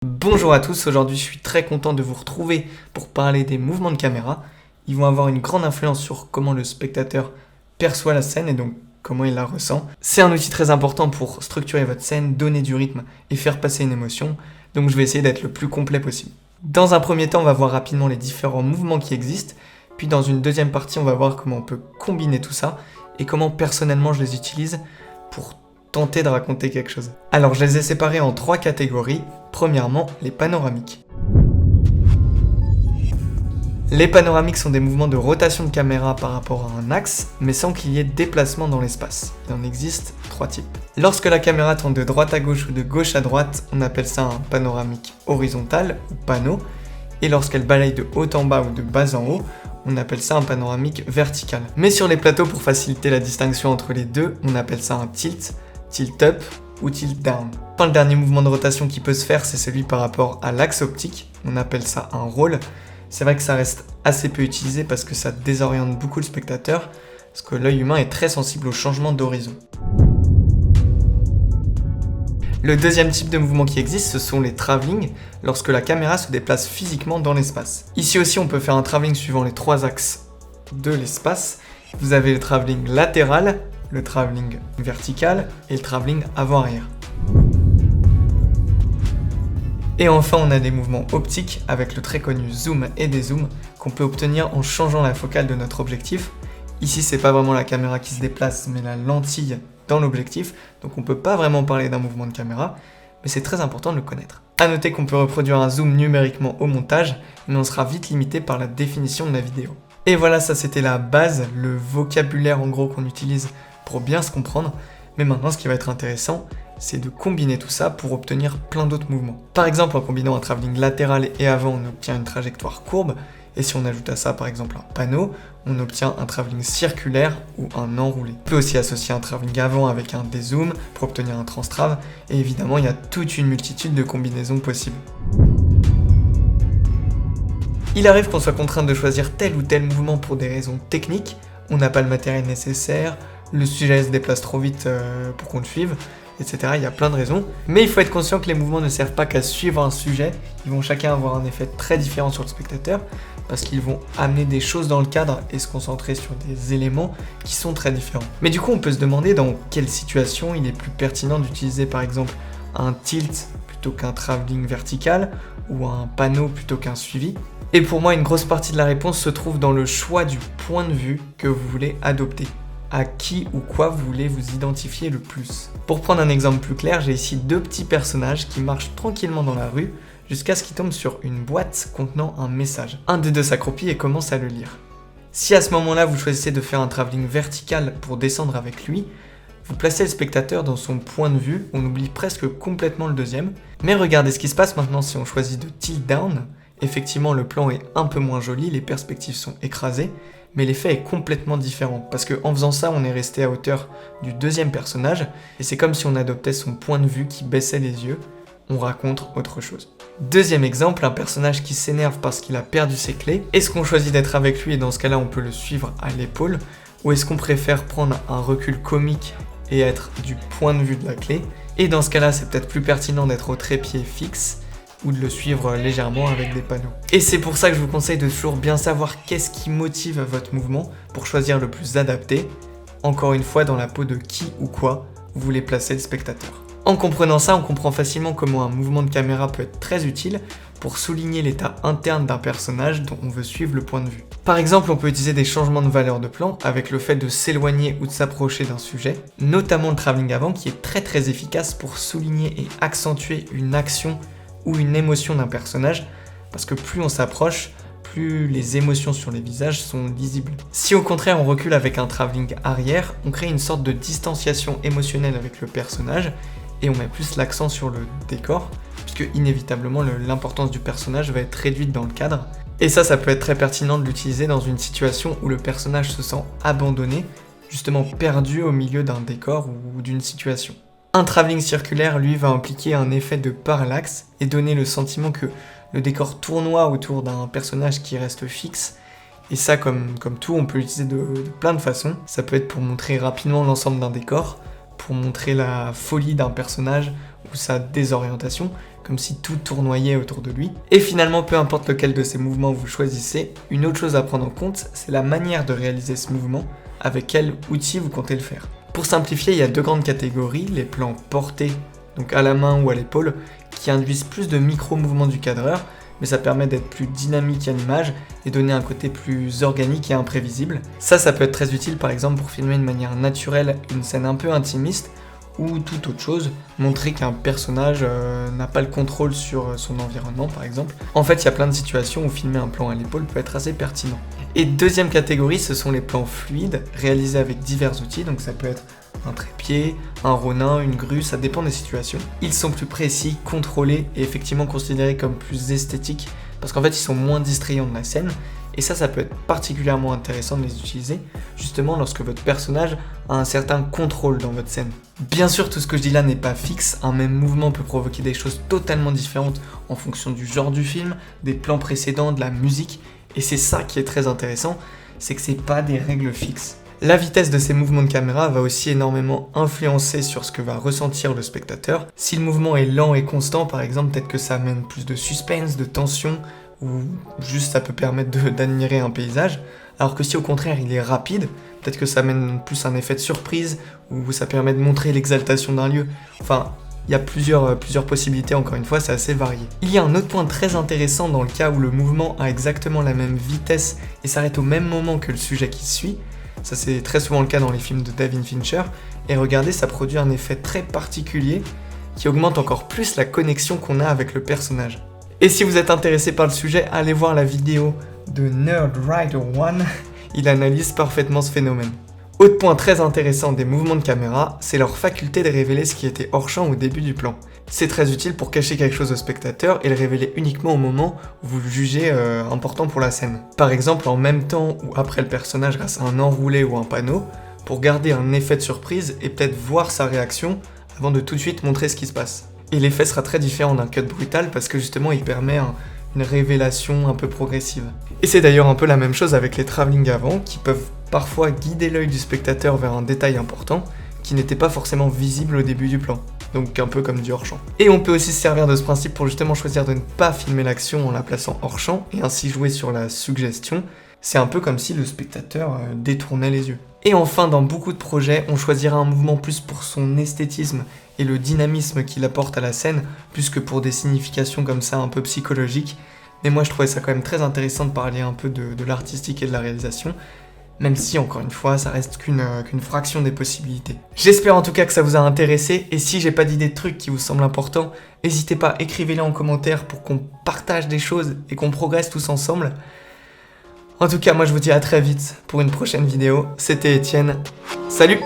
Bonjour à tous, aujourd'hui je suis très content de vous retrouver pour parler des mouvements de caméra. Ils vont avoir une grande influence sur comment le spectateur perçoit la scène et donc comment il la ressent. C'est un outil très important pour structurer votre scène, donner du rythme et faire passer une émotion, donc je vais essayer d'être le plus complet possible. Dans un premier temps, on va voir rapidement les différents mouvements qui existent, puis dans une deuxième partie, on va voir comment on peut combiner tout ça et comment personnellement je les utilise pour tenter de raconter quelque chose. Alors je les ai séparés en 3 catégories. Premièrement, les panoramiques. Les panoramiques sont des mouvements de rotation de caméra par rapport à un axe, mais sans qu'il y ait déplacement dans l'espace. Il en existe 3 types. Lorsque la caméra tourne de droite à gauche ou de gauche à droite, on appelle ça un panoramique horizontal ou pano, et lorsqu'elle balaye de haut en bas ou de bas en haut, on appelle ça un panoramique vertical. Mais sur les plateaux, pour faciliter la distinction entre les deux, on appelle ça un tilt, tilt up ou tilt down. Enfin, le dernier mouvement de rotation qui peut se faire, c'est celui par rapport à l'axe optique, on appelle ça un roll. C'est vrai que ça reste assez peu utilisé parce que ça désoriente beaucoup le spectateur, parce que l'œil humain est très sensible au changement d'horizon. Le deuxième type de mouvement qui existe, ce sont les travelling, lorsque la caméra se déplace physiquement dans l'espace. Ici aussi, on peut faire un travelling suivant les 3 axes de l'espace. Vous avez le travelling latéral, le travelling vertical et le travelling avant-arrière. Et enfin, on a des mouvements optiques avec le très connu zoom et dézoom qu'on peut obtenir en changeant la focale de notre objectif. Ici, c'est pas vraiment la caméra qui se déplace, mais la lentille dans l'objectif, donc on peut pas vraiment parler d'un mouvement de caméra, mais c'est très important de le connaître. A noter qu'on peut reproduire un zoom numériquement au montage, mais on sera vite limité par la définition de la vidéo. Et voilà, ça c'était la base, le vocabulaire en gros qu'on utilise pour bien se comprendre, mais maintenant ce qui va être intéressant, c'est de combiner tout ça pour obtenir plein d'autres mouvements. Par exemple, en combinant un travelling latéral et avant, on obtient une trajectoire courbe, et si on ajoute à ça par exemple un panneau, on obtient un travelling circulaire ou un enroulé. On peut aussi associer un travelling avant avec un dézoom pour obtenir un transtrave, et évidemment il y a toute une multitude de combinaisons possibles. Il arrive qu'on soit contraint de choisir tel ou tel mouvement pour des raisons techniques, on n'a pas le matériel nécessaire, le sujet se déplace trop vite pour qu'on le suive, etc. Il y a plein de raisons. Mais il faut être conscient que les mouvements ne servent pas qu'à suivre un sujet, ils vont chacun avoir un effet très différent sur le spectateur, parce qu'ils vont amener des choses dans le cadre et se concentrer sur des éléments qui sont très différents. Mais du coup, on peut se demander dans quelle situation il est plus pertinent d'utiliser par exemple un tilt plutôt qu'un travelling vertical, ou un panneau plutôt qu'un suivi. Et pour moi, une grosse partie de la réponse se trouve dans le choix du point de vue que vous voulez adopter. À qui ou quoi vous voulez vous identifier le plus. Pour prendre un exemple plus clair, j'ai ici 2 petits personnages qui marchent tranquillement dans la rue jusqu'à ce qu'ils tombent sur une boîte contenant un message. Un des 2 s'accroupit et commence à le lire. Si à ce moment-là vous choisissez de faire un travelling vertical pour descendre avec lui, vous placez le spectateur dans son point de vue, on oublie presque complètement le deuxième. Mais regardez ce qui se passe maintenant si on choisit de tilt down. Effectivement, le plan est un peu moins joli, les perspectives sont écrasées, mais l'effet est complètement différent, parce qu'en faisant ça, on est resté à hauteur du deuxième personnage, et c'est comme si on adoptait son point de vue qui baissait les yeux, on raconte autre chose. Deuxième exemple, un personnage qui s'énerve parce qu'il a perdu ses clés. Est-ce qu'on choisit d'être avec lui et dans ce cas-là, on peut le suivre à l'épaule, ou est-ce qu'on préfère prendre un recul comique et être du point de vue de la clé? Et dans ce cas-là, c'est peut-être plus pertinent d'être au trépied fixe, ou de le suivre légèrement avec des panneaux. Et c'est pour ça que je vous conseille de toujours bien savoir qu'est-ce qui motive votre mouvement pour choisir le plus adapté, encore une fois dans la peau de qui ou quoi vous voulez placer le spectateur. En comprenant ça, on comprend facilement comment un mouvement de caméra peut être très utile pour souligner l'état interne d'un personnage dont on veut suivre le point de vue. Par exemple, on peut utiliser des changements de valeur de plan avec le fait de s'éloigner ou de s'approcher d'un sujet, notamment le travelling avant qui est très efficace pour souligner et accentuer une action ou une émotion d'un personnage, parce que plus on s'approche, plus les émotions sur les visages sont lisibles. Si au contraire on recule avec un travelling arrière, on crée une sorte de distanciation émotionnelle avec le personnage, et on met plus l'accent sur le décor, puisque inévitablement l'importance du personnage va être réduite dans le cadre. Et ça peut être très pertinent de l'utiliser dans une situation où le personnage se sent abandonné, justement perdu au milieu d'un décor ou d'une situation. Un travelling circulaire, lui, va impliquer un effet de parallaxe et donner le sentiment que le décor tournoie autour d'un personnage qui reste fixe. Et ça, comme tout, on peut l'utiliser de plein de façons. Ça peut être pour montrer rapidement l'ensemble d'un décor, pour montrer la folie d'un personnage ou sa désorientation, comme si tout tournoyait autour de lui. Et finalement, peu importe lequel de ces mouvements vous choisissez, une autre chose à prendre en compte, c'est la manière de réaliser ce mouvement, avec quel outil vous comptez le faire. Pour simplifier, il y a deux grandes catégories, les plans portés, donc à la main ou à l'épaule, qui induisent plus de micro-mouvements du cadreur, mais ça permet d'être plus dynamique à l'image et donner un côté plus organique et imprévisible. Ça peut être très utile par exemple pour filmer de manière naturelle une scène un peu intimiste, ou toute autre chose, montrer qu'un personnage n'a pas le contrôle sur son environnement par exemple. En fait, il y a plein de situations où filmer un plan à l'épaule peut être assez pertinent. Et deuxième catégorie, ce sont les plans fluides, réalisés avec divers outils, donc ça peut être un trépied, un ronin, une grue, ça dépend des situations. Ils sont plus précis, contrôlés et effectivement considérés comme plus esthétiques, parce qu'en fait ils sont moins distrayants de la scène, et ça peut être particulièrement intéressant de les utiliser, justement lorsque votre personnage a un certain contrôle dans votre scène. Bien sûr, tout ce que je dis là n'est pas fixe, un même mouvement peut provoquer des choses totalement différentes en fonction du genre du film, des plans précédents, de la musique, et c'est ça qui est très intéressant, c'est que c'est pas des règles fixes. La vitesse de ces mouvements de caméra va aussi énormément influencer sur ce que va ressentir le spectateur. Si le mouvement est lent et constant, par exemple, peut-être que ça amène plus de suspense, de tension, ou juste ça peut permettre d'admirer un paysage. Alors que si au contraire il est rapide, peut-être que ça amène plus un effet de surprise, ou ça permet de montrer l'exaltation d'un lieu. Enfin, il y a plusieurs possibilités, encore une fois, c'est assez varié. Il y a un autre point très intéressant dans le cas où le mouvement a exactement la même vitesse et s'arrête au même moment que le sujet qui suit. Ça c'est très souvent le cas dans les films de David Fincher, et regardez, ça produit un effet très particulier qui augmente encore plus la connexion qu'on a avec le personnage. Et si vous êtes intéressé par le sujet, allez voir la vidéo de NerdWriter1, il analyse parfaitement ce phénomène. Autre point très intéressant des mouvements de caméra, c'est leur faculté de révéler ce qui était hors champ au début du plan. C'est très utile pour cacher quelque chose au spectateur et le révéler uniquement au moment où vous le jugez important pour la scène. Par exemple, en même temps ou après le personnage grâce à un enroulé ou un panneau, pour garder un effet de surprise et peut-être voir sa réaction avant de tout de suite montrer ce qui se passe. Et l'effet sera très différent d'un cut brutal parce que justement il permet une révélation un peu progressive. Et c'est d'ailleurs un peu la même chose avec les travelling avant, qui peuvent parfois guider l'œil du spectateur vers un détail important qui n'était pas forcément visible au début du plan. Donc un peu comme du hors-champ. Et on peut aussi se servir de ce principe pour justement choisir de ne pas filmer l'action en la plaçant hors-champ et ainsi jouer sur la suggestion. C'est un peu comme si le spectateur détournait les yeux. Et enfin, dans beaucoup de projets, on choisira un mouvement plus pour son esthétisme et le dynamisme qu'il apporte à la scène, plus que pour des significations comme ça un peu psychologiques. Mais moi je trouvais ça quand même très intéressant de parler un peu de l'artistique et de la réalisation, même si, encore une fois, ça reste qu'une fraction des possibilités. J'espère en tout cas que ça vous a intéressé, et si j'ai pas d'idée de trucs qui vous semblent importants, n'hésitez pas, écrivez-les en commentaire pour qu'on partage des choses et qu'on progresse tous ensemble. En tout cas, moi je vous dis à très vite pour une prochaine vidéo. C'était Étienne, salut!